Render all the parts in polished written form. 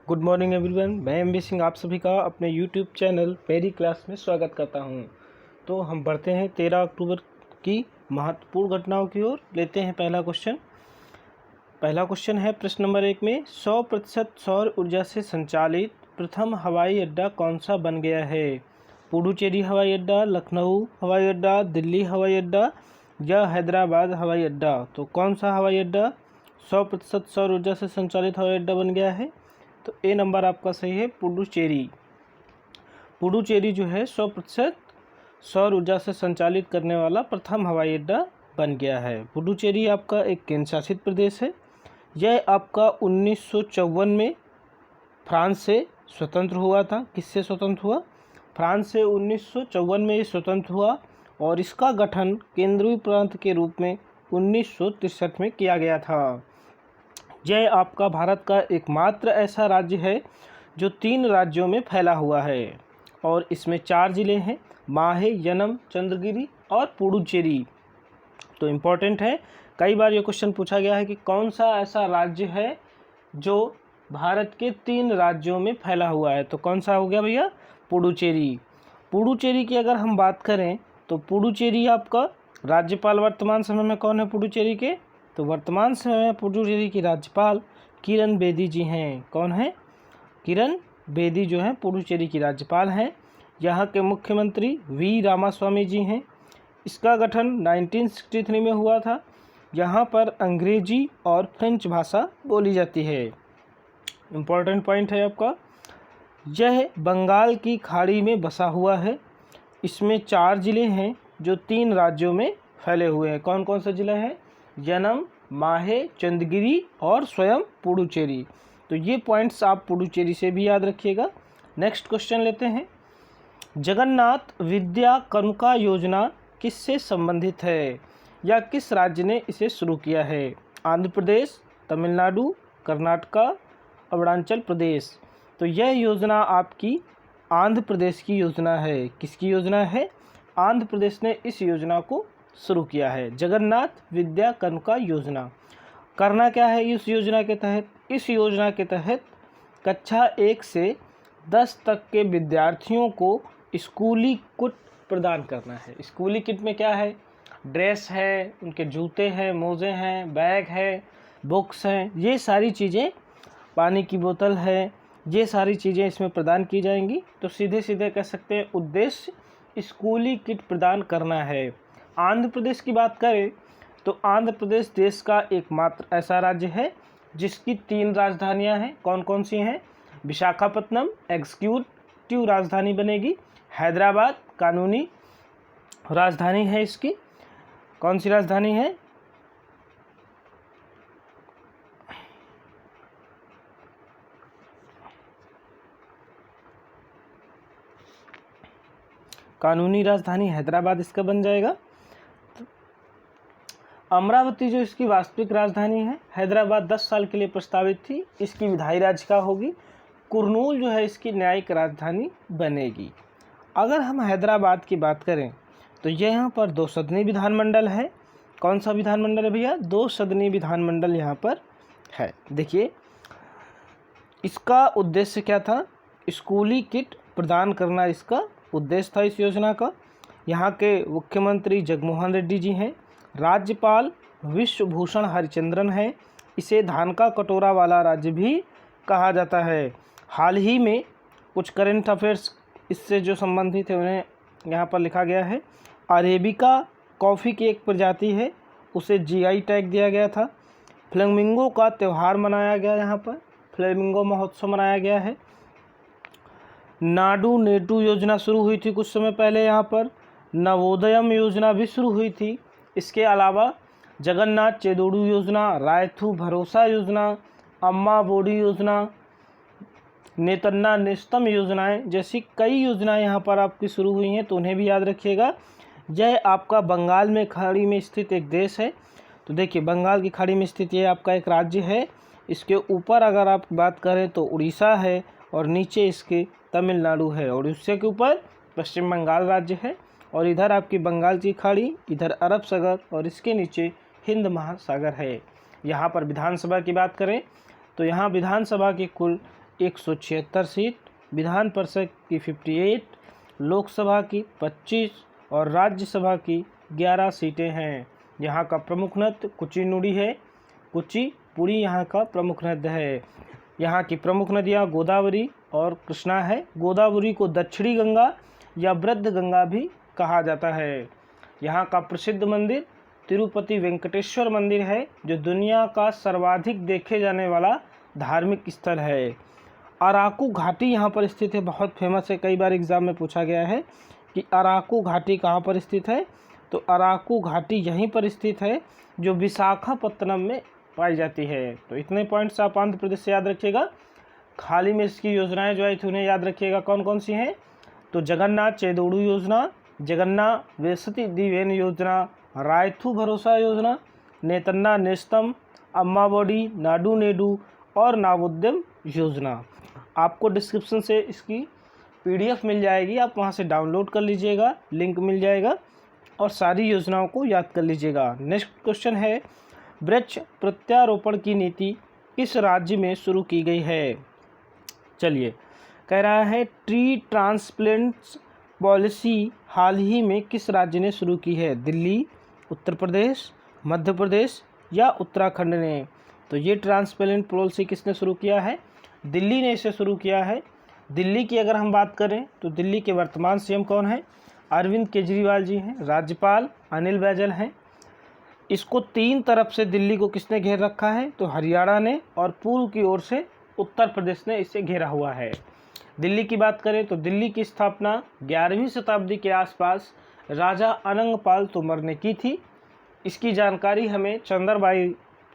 Good morning everyone, मैं MB. Singh आप सभी का अपने यूट्यूब चैनल मेरी क्लास में स्वागत करता हूं। तो हम बढ़ते हैं 13 अक्टूबर की महत्वपूर्ण घटनाओं की ओर। लेते हैं पहला क्वेश्चन है प्रश्न नंबर 1 में 100% सौर ऊर्जा से संचालित प्रथम हवाई अड्डा कौन सा बन गया है? पुडुचेरी हवाई अड्डा, लखनऊ हवाई अड्डा, दिल्ली हवाई अड्डा या हैदराबाद हवाई अड्डा? तो कौन सा हवाई अड्डा 100% सौर ऊर्जा से संचालित हवाई अड्डा बन गया है? तो ए नंबर आपका सही है, पुडुचेरी जो है 100% सौर ऊर्जा से संचालित करने वाला प्रथम हवाई अड्डा बन गया है। पुडुचेरी आपका एक केंद्र शासित प्रदेश है। यह आपका 1954 में फ्रांस से स्वतंत्र हुआ था। किससे स्वतंत्र हुआ? फ्रांस से 1954 में ये स्वतंत्र हुआ और इसका गठन केंद्रीय प्रांत के रूप में 1963 में किया गया था। यह आपका भारत का एकमात्र ऐसा राज्य है जो 3 राज्यों में फैला हुआ है और इसमें 4 जिले हैं, माहे, यनम, चंद्रगिरी और पुडुचेरी। तो इम्पोर्टेंट है, कई बार ये क्वेश्चन पूछा गया है कि कौन सा ऐसा राज्य है जो भारत के 3 राज्यों में फैला हुआ है। तो कौन सा हो गया भैया? पुडुचेरी की अगर हम बात करें तो पुडुचेरी आपका राज्यपाल वर्तमान समय में कौन है पुडुचेरी के? तो वर्तमान समय में पुडुचेरी की राज्यपाल किरण बेदी जी हैं। कौन है? किरण बेदी जो हैं पुडुचेरी की राज्यपाल हैं। यहाँ के मुख्यमंत्री वी रामास्वामी जी हैं। इसका गठन 1963 में हुआ था। यहाँ पर अंग्रेजी और फ्रेंच भाषा बोली जाती है। इम्पोर्टेंट पॉइंट है आपका, यह बंगाल की खाड़ी में बसा हुआ है। इसमें 4 जिले हैं जो 3 राज्यों में फैले हुए हैं। कौन कौन से जिले हैं? यनम, माहे, चंद्रगिरी और स्वयं पुडुचेरी। तो ये पॉइंट्स आप पुडुचेरी से भी याद रखिएगा। नेक्स्ट क्वेश्चन लेते हैं, जगन्नाथ विद्या कानुका योजना किससे संबंधित है या किस राज्य ने इसे शुरू किया है? आंध्र प्रदेश, तमिलनाडु, कर्नाटका, अरुणाचल प्रदेश। तो यह योजना आपकी आंध्र प्रदेश की योजना है। किसकी योजना है? आंध्र प्रदेश ने इस योजना को शुरू किया है, जगन्नाथ विद्या कानुका योजना। करना क्या है इस योजना के तहत? इस योजना के तहत कक्षा 1 से 10 तक के विद्यार्थियों को स्कूली किट प्रदान करना है। स्कूली किट में क्या है? ड्रेस है, उनके जूते हैं, मोज़े हैं, बैग है, बुक्स हैं, ये सारी चीज़ें, पानी की बोतल है, ये सारी चीज़ें इसमें प्रदान की जाएंगी। तो सीधे सीधे कह सकते हैं उद्देश्य स्कूली किट प्रदान करना है। आंध्र प्रदेश की बात करें तो आंध्र प्रदेश देश का एकमात्र ऐसा राज्य है जिसकी 3 राजधानियां हैं। कौन कौन सी हैं? विशाखापत्तनम एग्जीक्यूटिव राजधानी बनेगी, हैदराबाद कानूनी राजधानी है इसकी। कौन सी राजधानी है? कानूनी राजधानी हैदराबाद इसका बन जाएगा। अमरावती जो इसकी वास्तविक राजधानी है, हैदराबाद 10 साल के लिए प्रस्तावित थी, इसकी विधायी राजधानी होगी। कुर्नूल जो है इसकी न्यायिक राजधानी बनेगी। अगर हम हैदराबाद की बात करें तो यहाँ पर 2 सदनी विधानमंडल है। कौन सा विधानमंडल है भैया? 2 सदनी विधानमंडल यहाँ पर है। देखिए इसका उद्देश्य क्या था? स्कूली किट प्रदान करना इसका उद्देश्य था इस योजना का। यहाँ के मुख्यमंत्री जगनमोहन रेड्डी जी हैं। राज्यपाल विश्वभूषण हरिचंद्रन है। इसे धान का कटोरा वाला राज्य भी कहा जाता है। हाल ही में कुछ करंट अफेयर्स इससे जो संबंधित है उन्हें यहाँ पर लिखा गया है। अरेबिका कॉफ़ी की एक प्रजाति है, उसे जीआई टैग दिया गया था। फ्लेमिंगो का त्यौहार मनाया गया, यहाँ पर फ्लेमिंगो महोत्सव मनाया गया है। नाडू नेटू योजना शुरू हुई थी कुछ समय पहले। यहाँ पर नवोदयम योजना भी शुरू हुई थी। इसके अलावा जगन्नाथ चेदोडू योजना, रायथू भरोसा योजना, अम्मा बोडी योजना, नेतन्ना नेस्तम योजनाएं जैसी कई योजनाएं यहाँ पर आपकी शुरू हुई हैं, तो उन्हें भी याद रखिएगा। यह आपका बंगाल में खाड़ी में स्थित एक देश है। तो देखिए बंगाल की खाड़ी में स्थित ये आपका एक राज्य है। इसके ऊपर अगर आप बात करें तो उड़ीसा है और नीचे इसके तमिलनाडु है और उड़ीसा के ऊपर पश्चिम बंगाल राज्य है और इधर आपकी बंगाल की खाड़ी, इधर अरब सागर और इसके नीचे हिंद महासागर है। यहाँ पर विधानसभा की बात करें तो यहाँ विधानसभा की कुल 176 सीट, विधान परिषद की 58, लोकसभा की 25 और राज्यसभा की 11 सीटें हैं। यहाँ का प्रमुख नृत्य कुचिपुड़ी है, कुचिपुड़ी यहाँ का प्रमुख नृत्य है। यहाँ की प्रमुख नदियाँ गोदावरी और कृष्णा है। गोदावरी को दक्षिणी गंगा या वृद्ध गंगा भी कहा जाता है। यहाँ का प्रसिद्ध मंदिर तिरुपति वेंकटेश्वर मंदिर है, जो दुनिया का सर्वाधिक देखे जाने वाला धार्मिक स्थल है। अराकू घाटी यहाँ पर स्थित है, बहुत फेमस है, कई बार एग्जाम में पूछा गया है कि अराकू घाटी कहाँ पर स्थित है। तो अराकू घाटी यहीं पर स्थित है, जो विशाखापत्तनम में पाई जाती है। तो इतने पॉइंट्स आप आंध्र प्रदेश से याद रखिएगा। हाल ही में इसकी योजनाएं जो आई थी उन्हें याद रखिएगा कौन कौन सी हैं। तो जगन्नाथ चेदोड़ू योजना, जगन्नाथ वेसती दिवेन योजना, रायथू भरोसा योजना, नेतन्ना नेस्तम, अम्मावडी नाडू नेडू और नावोद्यम योजना। आपको डिस्क्रिप्शन से इसकी PDF मिल जाएगी, आप वहां से डाउनलोड कर लीजिएगा, लिंक मिल जाएगा और सारी योजनाओं को याद कर लीजिएगा। नेक्स्ट क्वेश्चन है, वृक्ष प्रत्यारोपण की नीति किस राज्य में शुरू की गई है। चलिए, कह रहा है ट्री ट्रांसप्लांट्स पॉलिसी हाल ही में किस राज्य ने शुरू की है। दिल्ली, उत्तर प्रदेश, मध्य प्रदेश या उत्तराखंड ने। तो ये ट्रांसप्लांट पॉलिसी किसने शुरू किया है, दिल्ली ने इसे शुरू किया है। दिल्ली की अगर हम बात करें तो दिल्ली के वर्तमान CM कौन है, अरविंद केजरीवाल जी हैं। राज्यपाल अनिल बैजल हैं। इसको 3 तरफ से दिल्ली को किसने घेर रखा है, तो हरियाणा ने, और पूर्व की ओर से उत्तर प्रदेश ने इसे घेरा हुआ है। दिल्ली की बात करें तो दिल्ली की स्थापना 11वीं शताब्दी के आसपास राजा अनंगपाल तोमर ने की थी। इसकी जानकारी हमें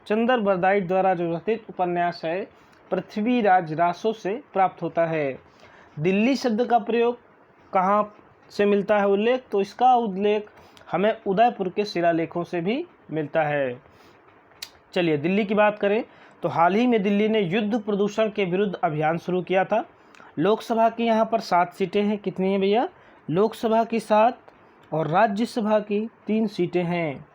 चंदर बरदाई द्वारा जो रचित उपन्यास है पृथ्वीराज रासो से प्राप्त होता है। दिल्ली शब्द का प्रयोग कहाँ से मिलता है उल्लेख, तो इसका उल्लेख हमें उदयपुर के शिलालेखों से भी मिलता है। चलिए, दिल्ली की बात करें तो हाल ही में दिल्ली ने युद्ध प्रदूषण के विरुद्ध अभियान शुरू किया था। लोकसभा की यहाँ पर 7 सीटें हैं। कितनी हैं भैया, लोकसभा की 7 और राज्यसभा की 3 सीटें हैं।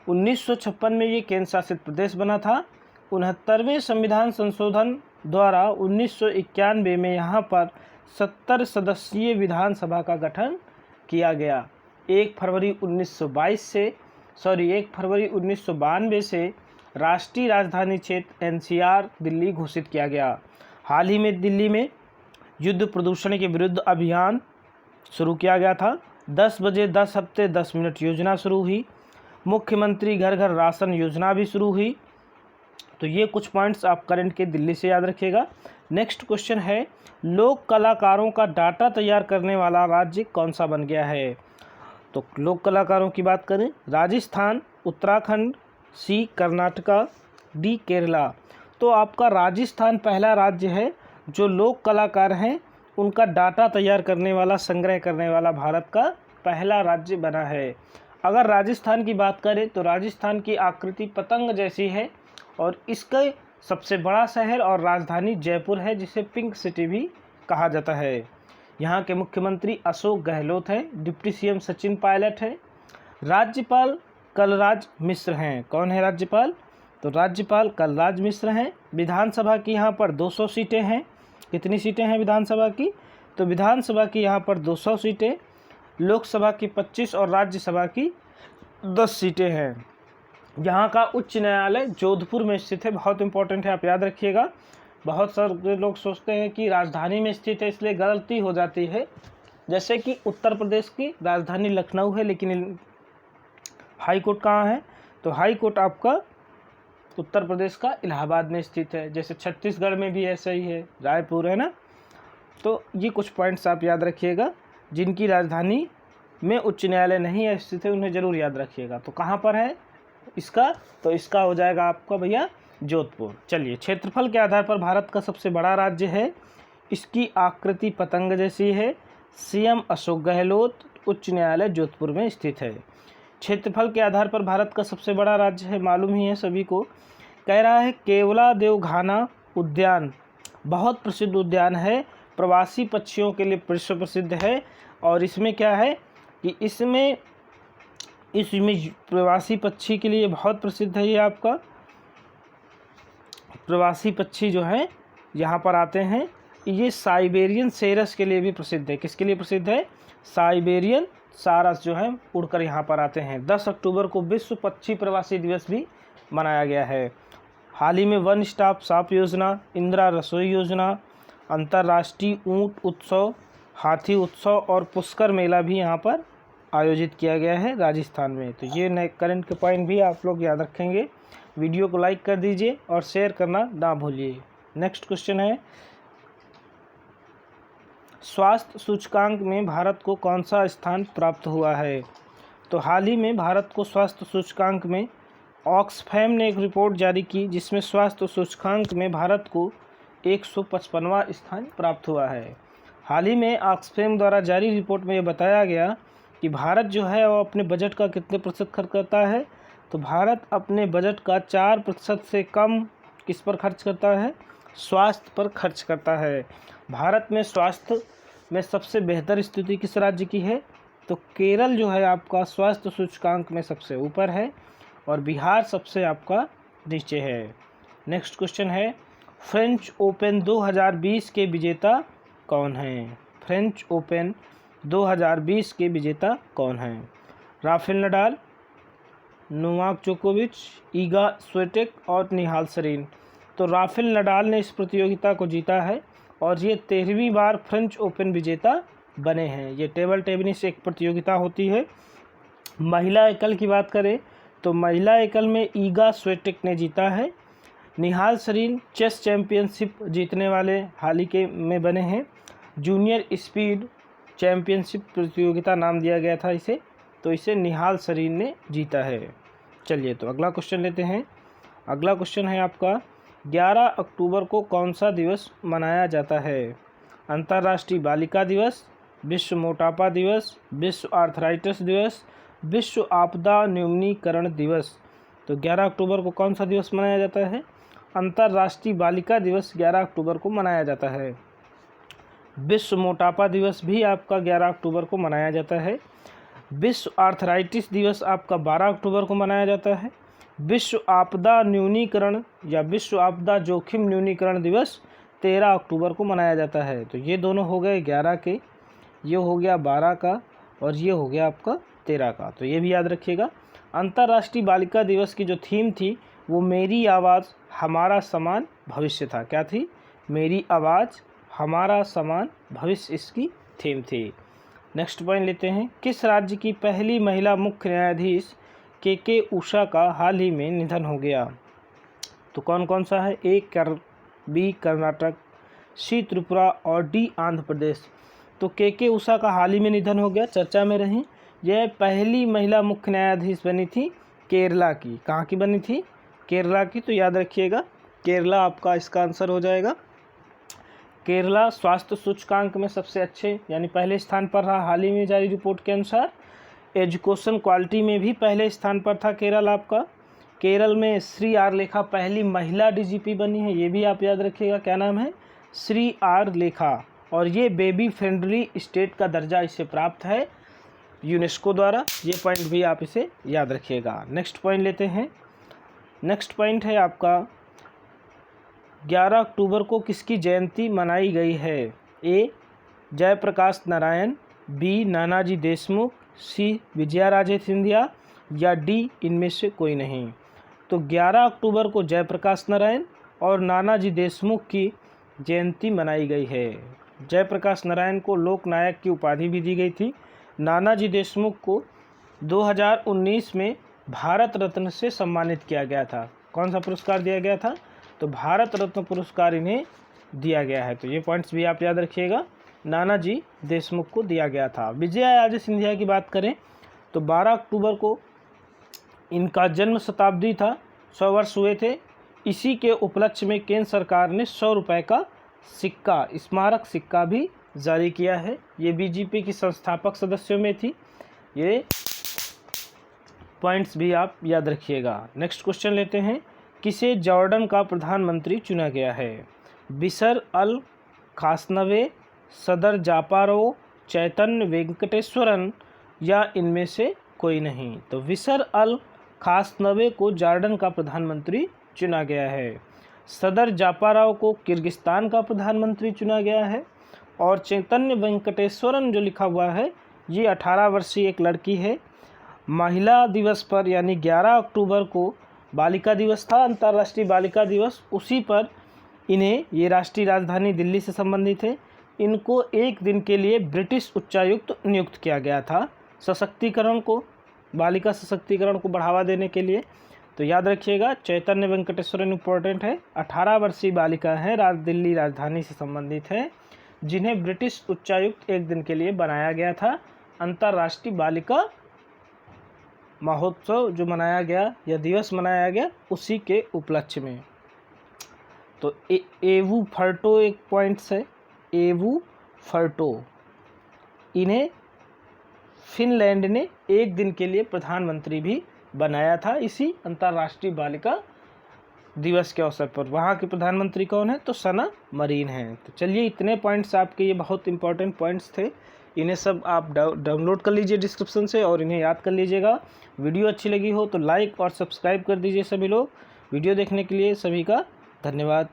1956 में ये केंद्र शासित प्रदेश बना था। 69वें संविधान संशोधन द्वारा 1991 में यहाँ पर 70 सदस्यीय विधानसभा का गठन किया गया। 1 फरवरी 1992 से राष्ट्रीय राजधानी क्षेत्र NCR दिल्ली घोषित किया गया। हाल ही में दिल्ली में युद्ध प्रदूषण के विरुद्ध अभियान शुरू किया गया था। 10 बजे 10 हफ्ते 10 मिनट योजना शुरू हुई। मुख्यमंत्री घर घर राशन योजना भी शुरू हुई। तो ये कुछ पॉइंट्स आप करंट के दिल्ली से याद रखिएगा। नेक्स्ट क्वेश्चन है, लोक कलाकारों का डाटा तैयार करने वाला राज्य कौन सा बन गया है। तो लोक कलाकारों की बात करें, राजस्थान, उत्तराखंड, C कर्नाटका, D केरला। तो आपका राजस्थान पहला राज्य है जो लोक कलाकार हैं उनका डाटा तैयार करने वाला, संग्रह करने वाला भारत का पहला राज्य बना है। अगर राजस्थान की बात करें तो राजस्थान की आकृति पतंग जैसी है और इसका सबसे बड़ा शहर और राजधानी जयपुर है, जिसे पिंक सिटी भी कहा जाता है। यहाँ के मुख्यमंत्री अशोक गहलोत हैं। डिप्टी CM सचिन पायलट है। राज्यपाल कलराज मिश्र हैं। कौन है राज्यपाल, तो राज्यपाल कलराज मिश्र हैं। विधानसभा की यहाँ पर 200 सीटें हैं। कितनी सीटें हैं विधानसभा की, तो विधानसभा की यहाँ पर 200 सीटें, लोकसभा की 25 और राज्यसभा की 10 सीटें हैं। यहाँ का उच्च न्यायालय जोधपुर में स्थित है। बहुत इंपॉर्टेंट है, आप याद रखिएगा। बहुत सारे लोग सोचते हैं कि राजधानी में स्थित है, इसलिए गलती हो जाती है। जैसे कि उत्तर प्रदेश की राजधानी लखनऊ है, लेकिन हाई कोर्ट कहाँ है, तो हाई कोर्ट आपका उत्तर प्रदेश का इलाहाबाद में स्थित है। जैसे छत्तीसगढ़ में भी ऐसा ही है, रायपुर है ना। तो ये कुछ पॉइंट्स आप याद रखिएगा। जिनकी राजधानी में उच्च न्यायालय नहीं स्थित है उन्हें ज़रूर याद रखिएगा। तो कहाँ पर है इसका, तो इसका हो जाएगा आपका भैया जोधपुर। चलिए, क्षेत्रफल के आधार पर भारत का सबसे बड़ा राज्य है। इसकी आकृति पतंग जैसी है। CM अशोक गहलोत, उच्च न्यायालय जोधपुर में स्थित है। क्षेत्रफल के आधार पर भारत का सबसे बड़ा राज्य है, मालूम ही है सभी को। कह रहा है केवला देवघाना उद्यान बहुत प्रसिद्ध उद्यान है, प्रवासी पक्षियों के लिए विश्व प्रसिद्ध है। और इसमें क्या है कि इसमें प्रवासी पक्षी के लिए बहुत प्रसिद्ध है। ये आपका प्रवासी पक्षी जो है यहाँ पर आते हैं। ये साइबेरियन सेरस के लिए भी प्रसिद्ध है। किसके लिए प्रसिद्ध है? साइबेरियन सारस जो है उड़कर यहाँ पर आते हैं। 10 अक्टूबर को विश्व पक्षी प्रवासी दिवस भी मनाया गया है। हाल ही में वन स्टॉप शॉप योजना, इंदिरा रसोई योजना, अंतर्राष्ट्रीय ऊंट उत्सव, हाथी उत्सव और पुष्कर मेला भी यहाँ पर आयोजित किया गया है राजस्थान में। तो ये नए करंट के पॉइंट भी आप लोग याद रखेंगे। वीडियो को लाइक कर दीजिए और शेयर करना ना भूलिए। नेक्स्ट क्वेश्चन है, स्वास्थ्य सूचकांक में भारत को कौन सा स्थान प्राप्त हुआ है? तो हाल ही में भारत को स्वास्थ्य सूचकांक में ऑक्सफैम ने एक रिपोर्ट जारी की, जिसमें स्वास्थ्य सूचकांक में भारत को 155वां स्थान प्राप्त हुआ है। हाल ही में ऑक्सफैम द्वारा जारी रिपोर्ट में यह बताया गया कि भारत जो है वो अपने बजट का कितने प्रतिशत खर्च करता है? तो भारत अपने बजट का 4% से कम किस पर खर्च करता है? स्वास्थ्य पर खर्च करता है। भारत में स्वास्थ्य में सबसे बेहतर स्थिति किस राज्य की है? तो केरल जो है आपका स्वास्थ्य सूचकांक में सबसे ऊपर है और बिहार सबसे आपका नीचे है। नेक्स्ट क्वेश्चन है, फ्रेंच ओपन 2020 के विजेता कौन हैं? फ्रेंच ओपन 2020 के विजेता कौन हैं? राफेल नडाल, नोवाक जोकोविच, ईगा स्विएटेक और निहाल सरीन। तो राफेल नडाल ने इस प्रतियोगिता को जीता है और ये 13वीं बार फ्रेंच ओपन विजेता बने हैं। ये टेबल टेनिस एक प्रतियोगिता होती है। महिला एकल की बात करें तो महिला एकल में ईगा स्विएटेक ने जीता है। निहाल सरीन चेस चैंपियनशिप जीतने वाले हाल ही के में बने हैं। जूनियर स्पीड चैंपियनशिप प्रतियोगिता नाम दिया गया था इसे, तो इसे निहाल सरीन ने जीता है। चलिए तो अगला क्वेश्चन लेते हैं। अगला क्वेश्चन है आपका, 11 अक्टूबर को कौन सा दिवस मनाया जाता है? अंतर्राष्ट्रीय बालिका दिवस, विश्व मोटापा दिवस, विश्व आर्थराइटिस दिवस, विश्व आपदा न्यूनीकरण दिवस। तो 11 अक्टूबर को कौन सा दिवस मनाया जाता है? अंतर्राष्ट्रीय बालिका दिवस 11 अक्टूबर को मनाया जाता है। विश्व मोटापा दिवस भी आपका 11 अक्टूबर को मनाया जाता है। विश्व आर्थराइटिस दिवस आपका 12 अक्टूबर को मनाया जाता है। विश्व आपदा न्यूनीकरण या विश्व आपदा जोखिम न्यूनीकरण दिवस 13 अक्टूबर को मनाया जाता है। तो ये दोनों हो गए 11 के, ये हो गया 12 का और ये हो गया आपका 13 का। तो ये भी याद रखिएगा। अंतर्राष्ट्रीय बालिका दिवस की जो थीम थी वो मेरी आवाज़ हमारा समान भविष्य था। क्या थी? मेरी आवाज़ हमारा समान भविष्य इसकी थीम थी। नेक्स्ट पॉइंट लेते हैं, किस राज्य की पहली महिला मुख्य न्यायाधीश के उषा का हाल ही में निधन हो गया? तो कौन कौन सा है? ए बी कर्नाटक, सी त्रिपुरा और डी आंध्र प्रदेश। तो के उषा का हाल ही में निधन हो गया, चर्चा में रही। यह पहली महिला मुख्य न्यायाधीश बनी थी केरला की। कहाँ की बनी थी? केरला की। तो याद रखिएगा केरला आपका इसका आंसर हो जाएगा। केरला स्वास्थ्य सूचकांक में सबसे अच्छे यानी पहले स्थान पर रहा हाल ही में जारी रिपोर्ट के अनुसार। एजुकेशन क्वालिटी में भी पहले स्थान पर था केरल आपका। केरल में श्री आर लेखा पहली महिला डीजीपी बनी है, ये भी आप याद रखिएगा। क्या नाम है? श्री आर लेखा। और ये बेबी फ्रेंडली स्टेट का दर्जा इसे प्राप्त है यूनेस्को द्वारा। ये पॉइंट भी आप इसे याद रखिएगा। नेक्स्ट पॉइंट लेते हैं। नेक्स्ट पॉइंट है आपका, 11 अक्टूबर को किसकी जयंती मनाई गई है? ए जयप्रकाश नारायण, बी नानाजी देशमुख, सी विजयाराजे सिंधिया या डी इनमें से कोई नहीं। तो 11 अक्टूबर को जयप्रकाश नारायण और नानाजी देशमुख की जयंती मनाई गई है। जयप्रकाश नारायण को लोक नायक की उपाधि भी दी गई थी। नानाजी देशमुख को 2019 में भारत रत्न से सम्मानित किया गया था। कौन सा पुरस्कार दिया गया था? तो भारत रत्न पुरस्कार इन्हें दिया गया है। तो ये पॉइंट्स भी आप याद रखिएगा, नानाजी देशमुख को दिया गया था। विजयाराजे सिंधिया की बात करें तो 12 अक्टूबर को इनका जन्म शताब्दी था, 100 वर्ष हुए थे। इसी के उपलक्ष्य में केंद्र सरकार ने 100 रुपये का सिक्का, स्मारक सिक्का भी जारी किया है। ये बीजेपी की संस्थापक सदस्यों में थी। ये पॉइंट्स भी आप याद रखिएगा। नेक्स्ट क्वेश्चन लेते हैं, किसे जॉर्डन का प्रधानमंत्री चुना गया है? बिशर अल खासनवे, सदर जापारोव, चैतन्य वेंकटेश्वरन या इनमें से कोई नहीं। तो बिशर अल खासनवे को जॉर्डन का प्रधानमंत्री चुना गया है। सदर जापाराव को किर्गिस्तान का प्रधानमंत्री चुना गया है। और चैतन्य वेंकटेश्वरन जो लिखा हुआ है ये 18 वर्षीय एक लड़की है। महिला दिवस पर यानी 11 अक्टूबर को बालिका दिवस था, अंतर्राष्ट्रीय बालिका दिवस, उसी पर इन्हें, ये राष्ट्रीय राजधानी दिल्ली से संबंधित है, इनको एक दिन के लिए ब्रिटिश उच्चायुक्त नियुक्त किया गया था सशक्तिकरण को, बालिका सशक्तिकरण को बढ़ावा देने के लिए। तो याद रखिएगा चैतन्य वेंकटेश्वरन इम्पोर्टेंट है, 18 वर्षीय बालिका है, दिल्ली राजधानी से संबंधित है, जिन्हें ब्रिटिश उच्चायुक्त एक दिन के लिए बनाया गया था। अंतर्राष्ट्रीय बालिका महोत्सव जो मनाया गया या दिवस मनाया गया उसी के उपलक्ष्य में। तो एवू फर्टो एक पॉइंट्स है, एवू फर्टो, इन्हें फिनलैंड ने एक दिन के लिए प्रधानमंत्री भी बनाया था इसी अंतर्राष्ट्रीय बालिका दिवस के अवसर पर। वहाँ के प्रधानमंत्री कौन है? तो सना मरीन हैं। तो चलिए इतने पॉइंट्स आपके, ये बहुत इंपॉर्टेंट पॉइंट्स थे, इन्हें सब आप डाउनलोड कर लीजिए डिस्क्रिप्शन से और इन्हें याद कर लीजिएगा। वीडियो अच्छी लगी हो तो लाइक और सब्सक्राइब कर दीजिए सभी लोग। वीडियो देखने के लिए सभी का धन्यवाद।